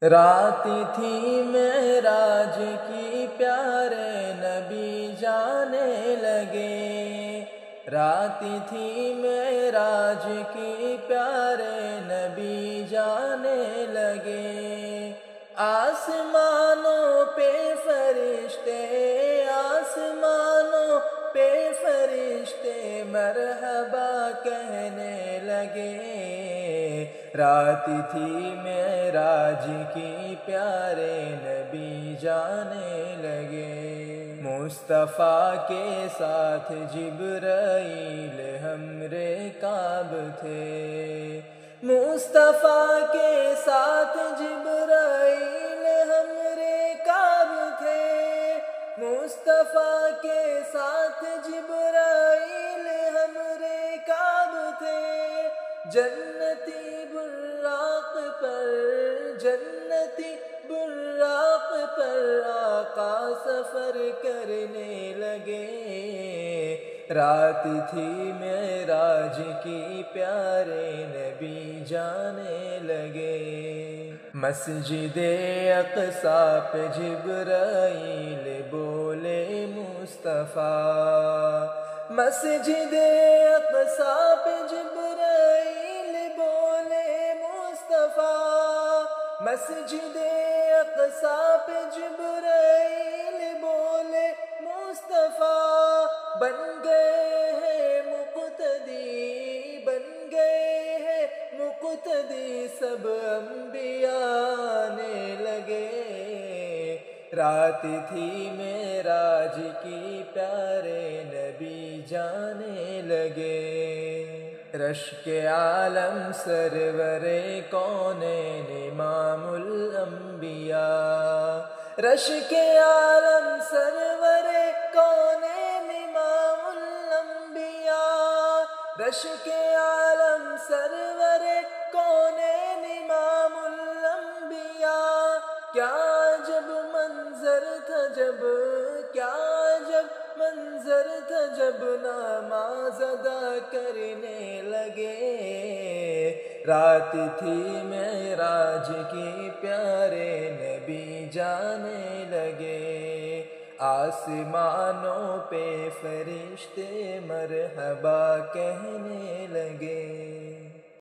رات تھی معراج کی پیارے نبی جانے لگے، رات تھی معراج کی پیارے نبی جانے لگے۔ آسمانوں پہ فرشتے، آسمانوں پہ فرشتے مرحبا کہنے لگے۔ رات تھی معراج کی پیارے نبی جانے لگے۔ مصطفیٰ کے ساتھ جبرائیل ہمرے کعب تھے، مصطفیٰ کے ساتھ جبرائیل ہمرے کعب تھے، مصطفیٰ کے ساتھ جبرائیل ہمرے کعب تھے۔ جنتی براق پر، جنتی براق پر آقا سفر کرنے لگے۔ رات تھی معراج کی پیارے نبی جانے لگے۔ مسجد اقصیٰ پہ جبرائیل بولے مصطفیٰ، مسجد اقصیٰ پہ جبرائیل بولے مصطفیٰ، مسجد اقصیٰ پہ جبرائیل بولے مصطفیٰ۔ بن گئے ہیں مقتدی، بن گئے ہیں مقتدی، سب انبیاء آنے لگے۔ رات تھی معراج کی پیارے نبی جانے لگے۔ رشک عالم سرور کونین امام الانبیاء، رشک عالم سرور کونین امام الانبیاء، رشک عالم سرور کونین امام الانبیاء۔ کیا عجب منظر تھا جب، کیا عجب منظر تھا جب نماز ادا کرنے لگے۔ رات تھی معراج کی پیارے نبی جانے لگے۔ آسمانوں پہ فرشتے مرحبا کہنے لگے۔